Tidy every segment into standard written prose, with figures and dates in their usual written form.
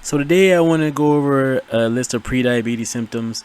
So today I want to go over a list of prediabetes symptoms.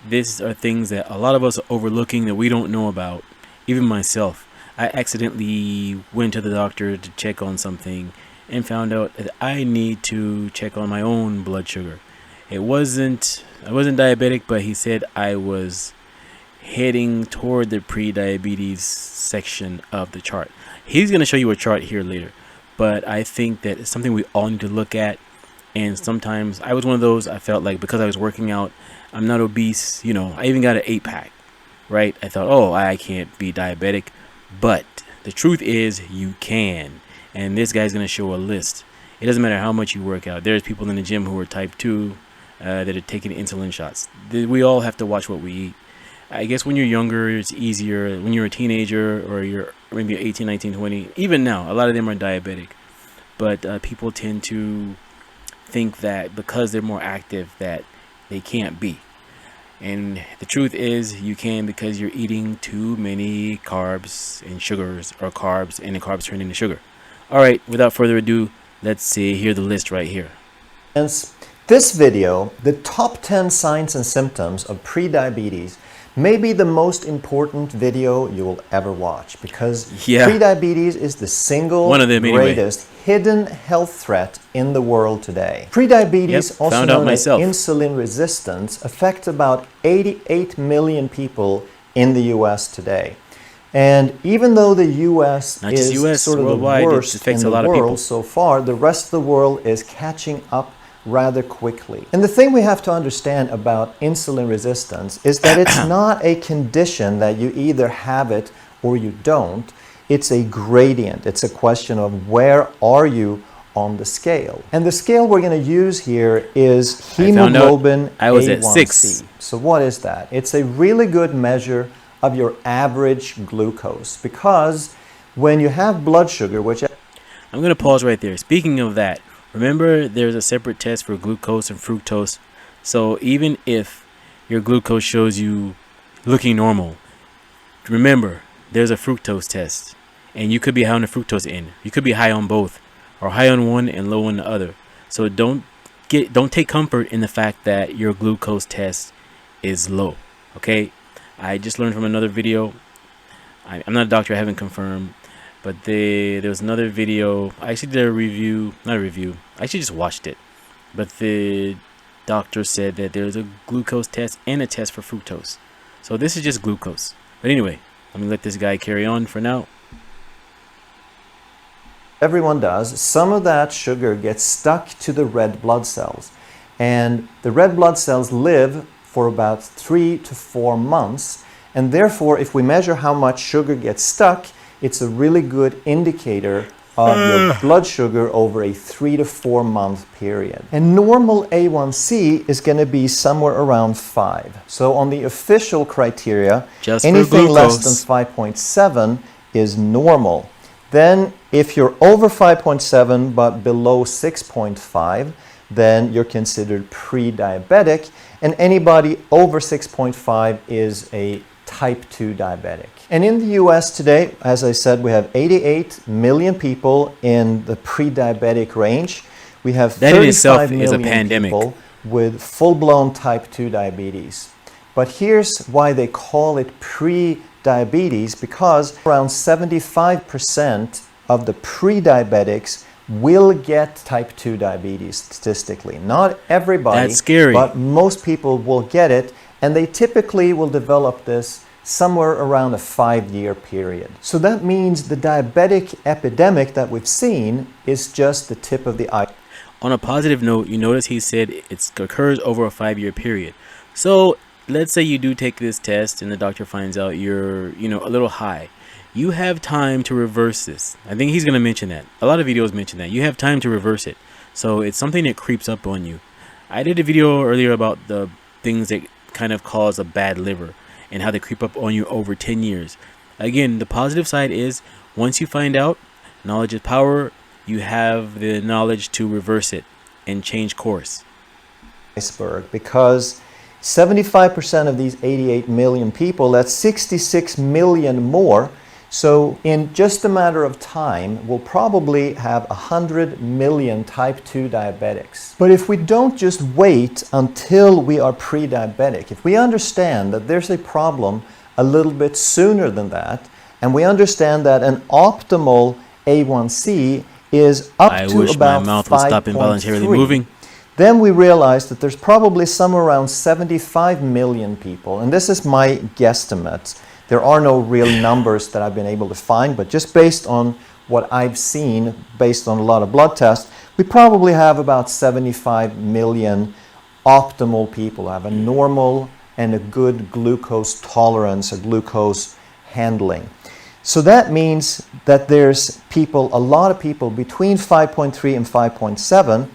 These are things that a lot of us are overlooking that we don't know about. Even myself. I accidentally went to the doctor to check on something and found out that I need to check on my own blood sugar. I wasn't diabetic, but he said I was heading toward the pre-diabetes section of the chart. He's going to show you a chart here later, but I think that it's something we all need to look at. And sometimes I was one of those, I felt like because I was working out, I'm not obese, I even got an 8-pack, right? I thought, oh, I can't be diabetic, but the truth is you can. And this guy's going to show a list. It doesn't matter how much you work out. There's people in the gym who are type 2 that are taking insulin shots. We all have to watch what we eat. I guess when you're younger, it's easier. When you're a teenager or you're maybe 18, 19, 20, even now, a lot of them are diabetic. But people tend to think that because they're more active that they can't be. And the truth is you can, because you're eating too many carbs and sugars, or carbs and the carbs turn into sugar. All right, without further ado, let's see, here's the list right here. This video, the top 10 signs and symptoms of prediabetes, may be the most important video you will ever watch, because prediabetes is the single greatest hidden health threat in the world today. Prediabetes, also known as insulin resistance, affects about 88 million people in the US today. And even though the US is sort of the worst in the world so far, the rest of the world is catching up rather quickly. And the thing we have to understand about insulin resistance is that it's not a condition that you either have it or you don't. It's a gradient. It's a question of where are you on the scale. And the scale we're going to use here is hemoglobin A1C. At 6. So what is that? It's a really good measure of your average glucose, because when you have blood sugar, which I'm going to pause right there. Speaking of that, remember, there's a separate test for glucose and fructose. So even if your glucose shows you looking normal, remember, there's a fructose test. And you could be high on the fructose end. You could be high on both, or high on one and low on the other. So don't take comfort in the fact that your glucose test is low. Okay? I just learned from another video. I'm not a doctor, I haven't confirmed. But there was another video. I actually did not a review. I actually just watched it. But the doctor said that there's a glucose test and a test for fructose. So this is just glucose. But anyway, let me let this guy carry on for now. Everyone does. Some of that sugar gets stuck to the red blood cells. And the red blood cells live for about 3 to 4 months. And therefore, if we measure how much sugar gets stuck, it's a really good indicator of your blood sugar over a 3 to 4 month period. And normal A1C is going to be somewhere around 5. So on the official criteria, anything less than 5.7 is normal. Then if you're over 5.7 but below 6.5, then you're considered pre-diabetic. And anybody over 6.5 is a type 2 diabetic. And in the US today, as I said, we have 88 million people in the pre-diabetic range. We have 35 million people with full-blown type 2 diabetes. But here's why they call it pre-diabetes, because around 75% of the pre-diabetics will get type 2 diabetes statistically. Not everybody, that's scary, but most people will get it, and they typically will develop this somewhere around a 5-year period. So that means the diabetic epidemic that we've seen is just the tip of the iceberg. On a positive note, you notice he said it occurs over a 5-year period. So let's say you do take this test and the doctor finds out you're, a little high. You have time to reverse this. I think he's going to mention that. A lot of videos mention that. You have time to reverse it. So it's something that creeps up on you. I did a video earlier about the things that kind of cause a bad liver and how they creep up on you over 10 years. Again, the positive side is once you find out, knowledge is power. You have the knowledge to reverse it and change course. Iceberg, because 75% of these 88 million people, that's 66 million more. So in just a matter of time, we'll probably have 100 million type 2 diabetics. But if we don't just wait until we are pre-diabetic, if we understand that there's a problem a little bit sooner than that, and we understand that an optimal A1C is up I to wish about my mouth would stop involuntarily 5.3, moving. then we realize that there's probably somewhere around 75 million people, and this is my guesstimate. There are no real numbers that I've been able to find, but just based on what I've seen, based on a lot of blood tests, we probably have about 75 million optimal people who have a normal and a good glucose tolerance, a glucose handling. So that means that there's people, a lot of people between 5.3 and 5.7,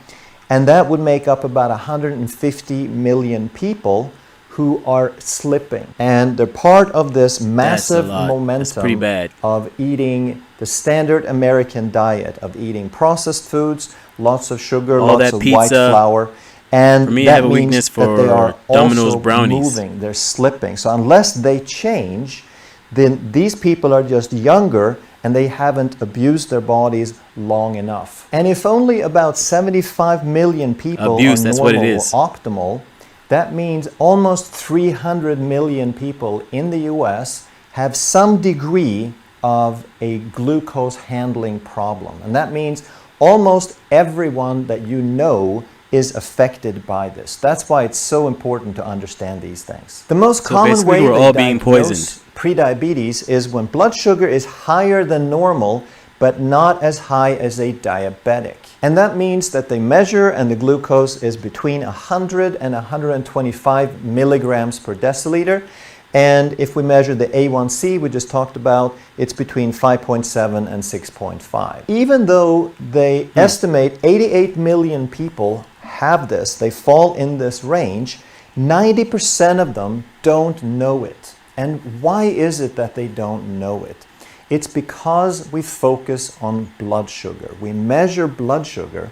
and that would make up about 150 million people who are slipping. And they're part of this massive momentum of eating the standard American diet, of eating processed foods, lots of sugar, lots of white flour. And for me, that I have a means weakness that they are for Domino's also brownies. moving, they're slipping. So unless they change, then these people are just younger and they haven't abused their bodies long enough. And if only about 75 million people are normal or optimal, that means almost 300 million people in the US have some degree of a glucose handling problem. And that means almost everyone that you know is affected by this. That's why it's so important to understand these things. The most common way they diagnose prediabetes is when blood sugar is higher than normal, but not as high as a diabetic. And that means that they measure and the glucose is between 100 and 125 milligrams per deciliter. And if we measure the A1C we just talked about, it's between 5.7 and 6.5. Even though they estimate 88 million people have this, they fall in this range, 90% of them don't know it. And why is it that they don't know it? It's because we focus on blood sugar. We measure blood sugar,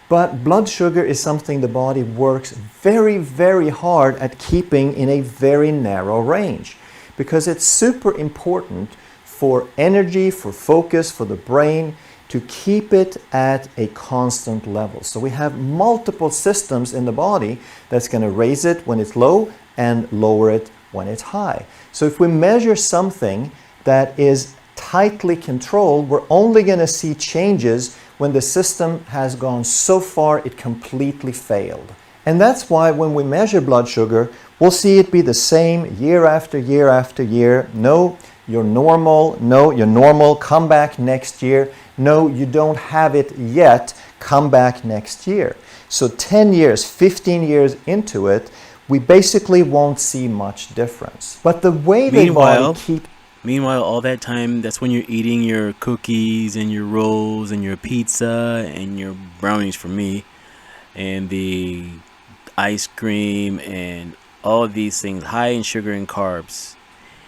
but blood sugar is something the body works very, very hard at keeping in a very narrow range because it's super important for energy, for focus, for the brain to keep it at a constant level. So we have multiple systems in the body that's going to raise it when it's low and lower it when it's high. So if we measure something that is tightly controlled, we're only going to see changes when the system has gone so far it completely failed. And that's why when we measure blood sugar, we'll see it be the same year after year after year. No, you're normal. No, you're normal. Come back next year. No, you don't have it yet. Come back next year. So 10 years, 15 years into it, we basically won't see much difference. But the way the body keeps... Meanwhile, all that time, that's when you're eating your cookies and your rolls and your pizza and your brownies for me and the ice cream and all of these things high in sugar and carbs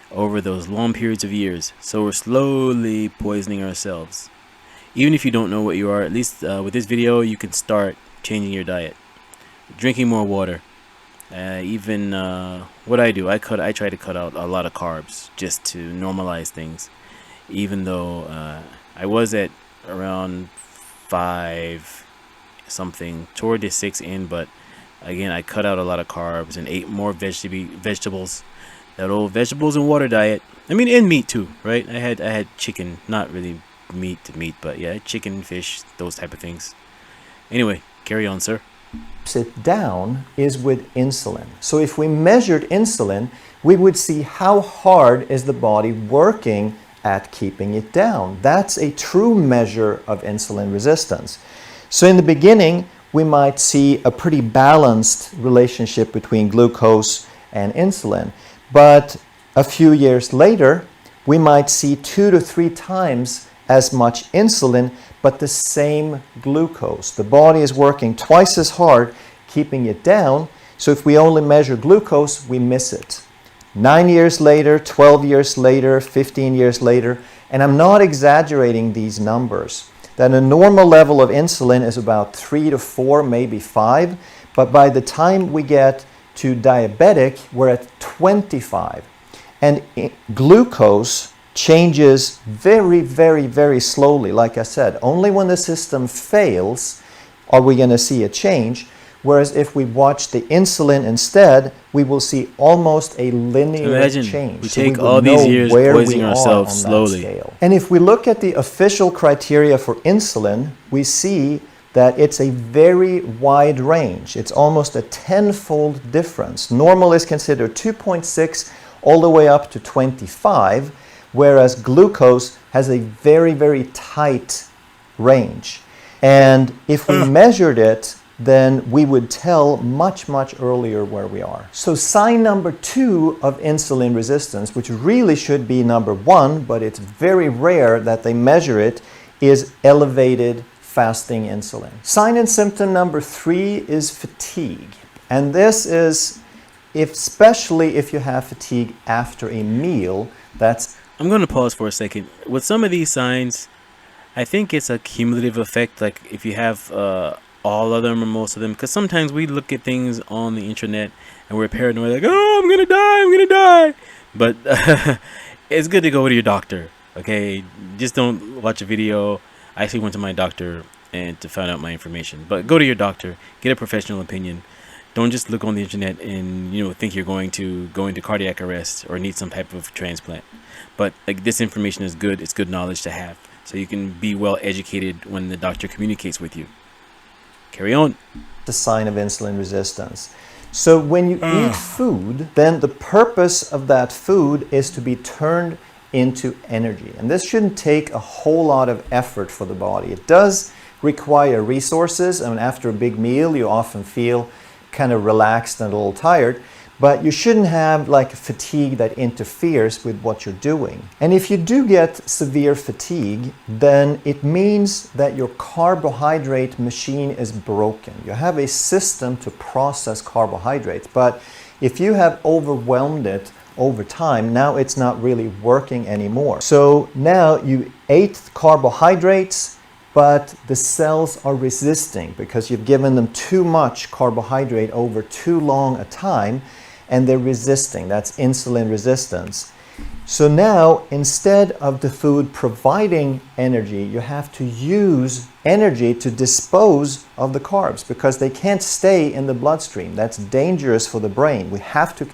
over those long periods of years. So we're slowly poisoning ourselves. Even if you don't know what you are, at least with this video, you can start changing your diet. Drinking more water. Even what I do, I try to cut out a lot of carbs just to normalize things. Even though I was at around 5 something toward the 6 in, but again I cut out a lot of carbs and ate more vegetables. That old vegetables and water diet. I mean, and meat too, right? I had chicken, not really meat, but yeah, chicken, fish, those type of things. Anyway, carry on, sir. It down is with insulin. So if we measured insulin, we would see how hard is the body working at keeping it down. That's a true measure of insulin resistance. So in the beginning, we might see a pretty balanced relationship between glucose and insulin. But a few years later, we might see 2 to 3 times as much insulin, but the same glucose. The body is working twice as hard keeping it down, so if we only measure glucose, we miss it. 9 years later, 12 years later, 15 years later, and I'm not exaggerating these numbers, that a normal level of insulin is about 3 to 4, maybe 5, but by the time we get to diabetic, we're at 25. And glucose changes very, very, very slowly. Like I said, only when the system fails are we going to see a change. Whereas if we watch the insulin instead, we will see almost a linear Imagine change. we So take will all these know years where we poisoning are ourselves on slowly. that scale. And if we look at the official criteria for insulin, we see that it's a very wide range. It's almost a tenfold difference. Normal is considered 2.6 all the way up to 25, whereas glucose has a very, very tight range. And if we measured it, then we would tell much, much earlier where we are. So sign number 2 of insulin resistance, which really should be number 1, but it's very rare that they measure it, is elevated fasting insulin. Sign and symptom number 3 is fatigue. And this is, especially if you have fatigue after a meal, that's... I'm going to pause for a second. With some of these signs, I think it's a cumulative effect. Like if you have all of them or most of them, because sometimes we look at things on the internet and we're paranoid, like, oh, I'm gonna die. But it's good to go to your doctor. Okay, just don't watch a video. I actually went to my doctor and to find out my information. But go to your doctor, get a professional opinion. Don't just look on the internet and think you're going to go into cardiac arrest or need some type of transplant. But like, this information is good. It's good knowledge to have, so you can be well educated when the doctor communicates with you. Carry on. The sign of insulin resistance. So when you eat food, then the purpose of that food is to be turned into energy. And this shouldn't take a whole lot of effort for the body. It does require resources. I mean, after a big meal, you often feel kind of relaxed and a little tired. But you shouldn't have like fatigue that interferes with what you're doing. And if you do get severe fatigue, then it means that your carbohydrate machine is broken. You have a system to process carbohydrates, but if you have overwhelmed it over time, now it's not really working anymore. So now you ate carbohydrates, but the cells are resisting because you've given them too much carbohydrate over too long a time, and they're resisting. That's insulin resistance. So now, instead of the food providing energy, you have to use energy to dispose of the carbs because they can't stay in the bloodstream. That's dangerous for the brain. We have to...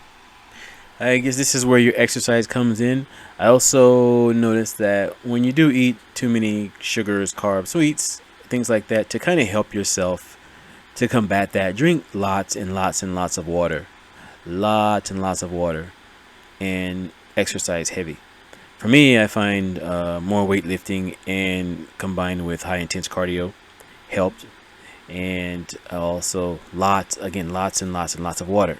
I guess this is where your exercise comes in. I also noticed that when you do eat too many sugars, carbs, sweets, things like that, to kind of help yourself to combat that, drink lots and lots and lots of water. Lots and lots of water, and exercise heavy. For me, I find more weightlifting and combined with high intense cardio helped, and also lots and lots and lots of water,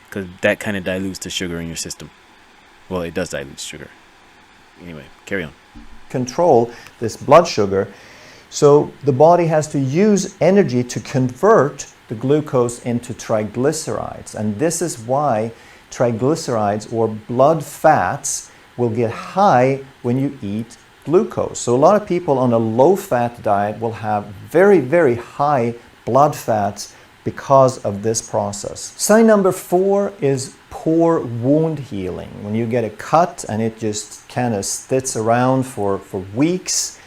because that kind of dilutes the sugar in your system. Well, it does dilute sugar. Anyway, carry on. Control this blood sugar, so the body has to use energy to convert the glucose into triglycerides. And this is why triglycerides or blood fats will get high when you eat glucose. So a lot of people on a low-fat diet will have very, very high blood fats because of this process. Sign number 4 is poor wound healing. When you get a cut and it just kind of sits around for weeks.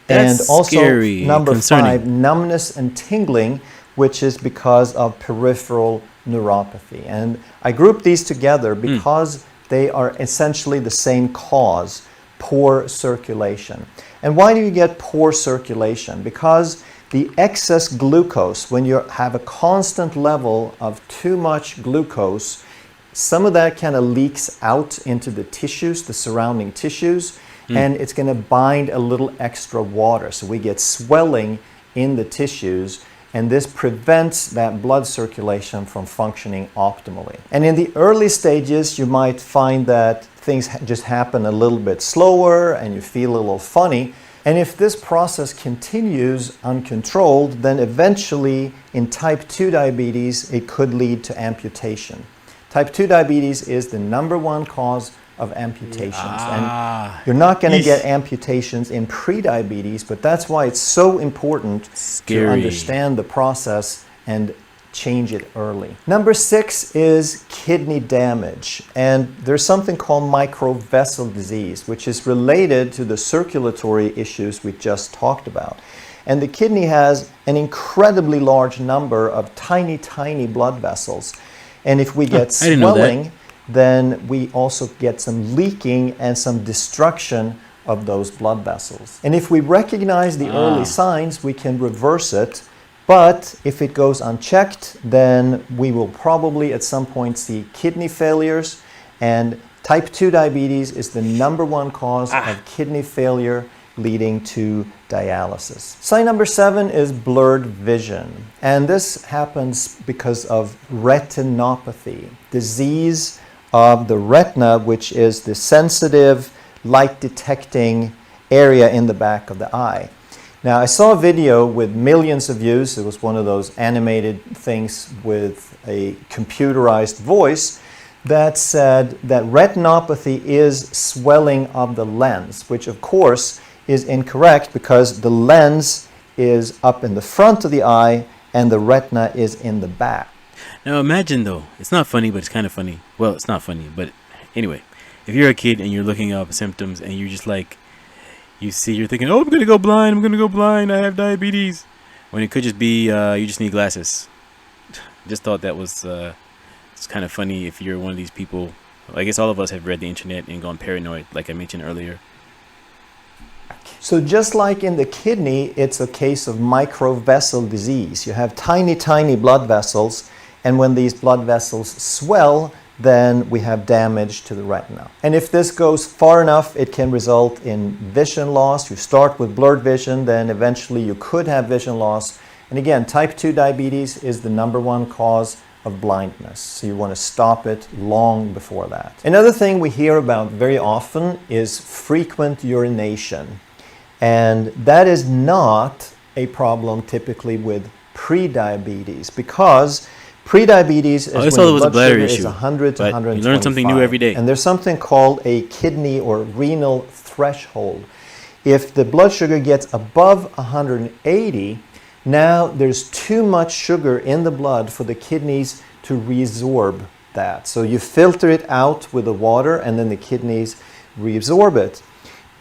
That's and also scary, number concerning. 5, numbness and tingling, which is because of peripheral neuropathy. And I group these together because they are essentially the same cause, poor circulation. And why do you get poor circulation? Because the excess glucose, when you have a constant level of too much glucose, some of that kind of leaks out into the tissues, the surrounding tissues, and it's going to bind a little extra water. So we get swelling in the tissues, and this prevents that blood circulation from functioning optimally. And in the early stages, you might find that things just happen a little bit slower and you feel a little funny. And if this process continues uncontrolled, then eventually in type 2 diabetes, it could lead to amputation. Type 2 diabetes is the #1 cause of amputations. And you're not going to get amputations in prediabetes, but that's why it's so important to understand the process and change it early. Number 6 is kidney damage. And there's something called microvessel disease, which is related to the circulatory issues we just talked about. And the kidney has an incredibly large number of tiny, tiny blood vessels. And if we get swelling, then we also get some leaking and some destruction of those blood vessels. And if we recognize the early signs, we can reverse it. But if it goes unchecked, then we will probably at some point see kidney failures. And type 2 diabetes is the #1 cause of kidney failure, leading to dialysis. Sign number 7 is blurred vision. And this happens because of retinopathy, disease of the retina, which is the sensitive light detecting area in the back of the eye. Now, I saw a video with millions of views. It was one of those animated things with a computerized voice that said that retinopathy is swelling of the lens, which of course is incorrect because the lens is up in the front of the eye and the retina is in the back. Now imagine though, it's not funny, but it's kind of funny. Well, it's not funny, but anyway, if you're a kid and you're looking up symptoms and you're just like, you're thinking, oh, I'm going to go blind, I have diabetes. When it could just be, you just need glasses. Just thought that was, it's kind of funny if you're one of these people. I guess all of us have read the internet and gone paranoid, like I mentioned earlier. So just like in the kidney, it's a case of microvessel disease. You have tiny, tiny blood vessels, and when these blood vessels swell, then we have damage to the retina. And if this goes far enough, it can result in vision loss. You start with blurred vision, then eventually you could have vision loss. And again, type 2 diabetes is the #1 cause of blindness. So you want to stop it long before that. Another thing we hear about very often is frequent urination. And that is not a problem typically with prediabetes, because prediabetes is when the blood sugar is 100 to 125. You learn something new every day. And there's something called a kidney or renal threshold. If the blood sugar gets above 180, now there's too much sugar in the blood for the kidneys to resorb that. So you filter it out with the water and then the kidneys reabsorb it.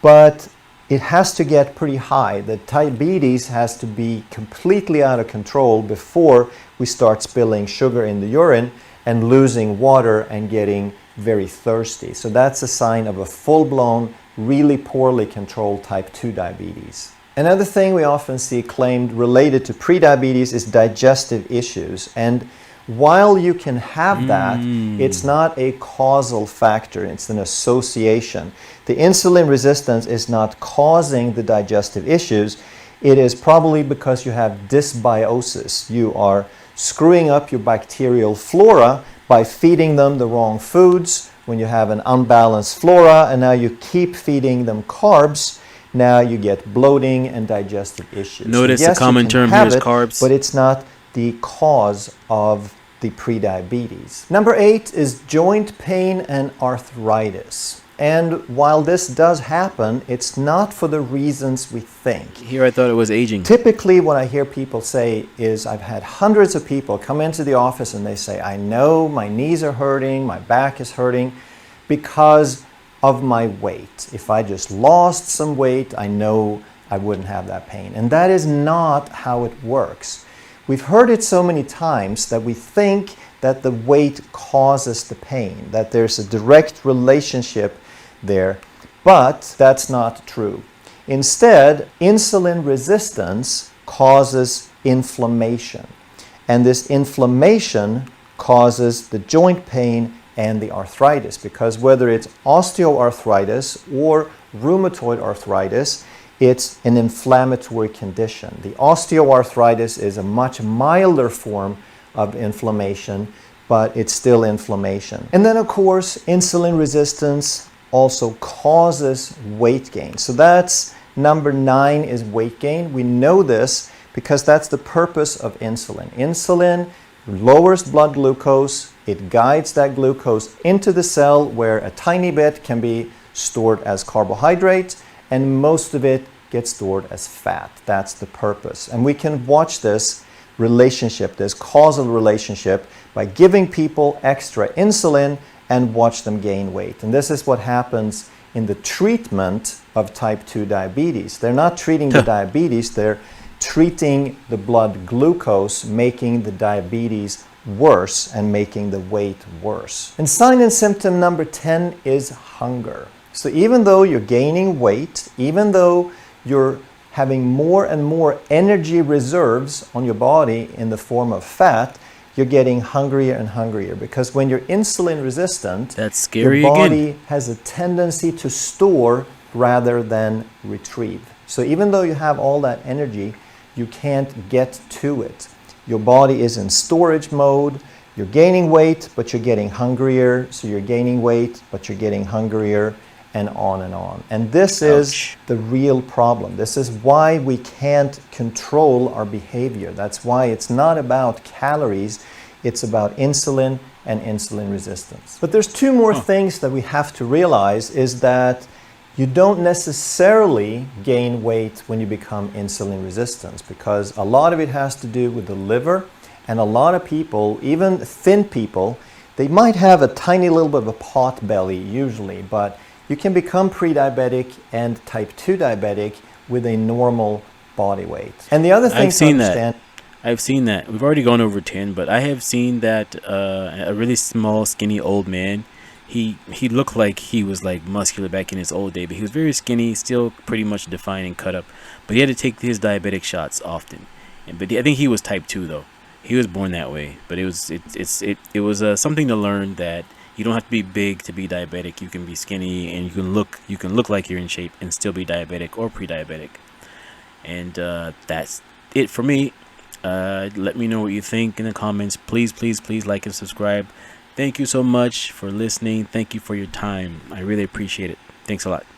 But it has to get pretty high. The diabetes has to be completely out of control before we start spilling sugar in the urine and losing water and getting very thirsty. So that's a sign of a full-blown, really poorly controlled type 2 diabetes. Another thing we often see claimed related to prediabetes is digestive issues. And while you can have that, it's not a causal factor, it's an association. The insulin resistance is not causing the digestive issues. It is probably because you have dysbiosis. You are screwing up your bacterial flora by feeding them the wrong foods. When you have an unbalanced flora and now you keep feeding them carbs, now you get bloating and digestive issues. Notice the common term here is carbs. But it's not the cause of the prediabetes. Number 8 is joint pain and arthritis. And while this does happen, it's not for the reasons we think. Here I thought it was aging. Typically what I hear people say is, I've had hundreds of people come into the office and they say, I know my knees are hurting, my back is hurting because of my weight. If I just lost some weight, I know I wouldn't have that pain. And that is not how it works. We've heard it so many times that we think that the weight causes the pain, that there's a direct relationship there, but that's not true. Instead, insulin resistance causes inflammation, and this inflammation causes the joint pain and the arthritis, because whether it's osteoarthritis or rheumatoid arthritis, it's an inflammatory condition. The osteoarthritis is a much milder form of inflammation, but it's still inflammation. And then, of course, insulin resistance also causes weight gain. So that's number 9 is weight gain. We know this because that's the purpose of insulin. Insulin lowers blood glucose. It guides that glucose into the cell where a tiny bit can be stored as carbohydrate and most of it gets stored as fat. That's the purpose. And we can watch this relationship, this causal relationship, by giving people extra insulin and watch them gain weight. And this is what happens in the treatment of type 2 diabetes. They're not treating the diabetes, they're treating the blood glucose, making the diabetes worse and making the weight worse. And sign and symptom number 10 is hunger. So even though you're gaining weight, even though you're having more and more energy reserves on your body in the form of fat, you're getting hungrier and hungrier, because when you're insulin resistant, That's scary your body again. has a tendency to store rather than retrieve. So even though you have all that energy, you can't get to it. Your body is in storage mode. You're gaining weight, but you're getting hungrier. So you're gaining weight, but you're getting hungrier, and on and on. And this is the real problem. This is why we can't control our behavior. That's why it's not about calories, it's about insulin and insulin resistance. But there's two more things that we have to realize, is that you don't necessarily gain weight when you become insulin resistant, because a lot of it has to do with the liver, and a lot of people, even thin people, they might have a tiny little bit of a pot belly usually, but you can become pre-diabetic and type 2 diabetic with a normal body weight. And the other thing to understand... I've seen that. We've already gone over 10, but I have seen that a really small, skinny old man, he looked like he was like muscular back in his old day, but he was very skinny, still pretty much defined and cut up. But he had to take his diabetic shots often. But I think he was type 2 though. He was born that way. But it was something to learn, that you don't have to be big to be diabetic. You can be skinny, and you can look like you're in shape and still be diabetic or pre-diabetic. And that's it for me. Let me know what you think in the comments. Please, please, please like and subscribe. Thank you so much for listening. Thank you for your time. I really appreciate it. Thanks a lot.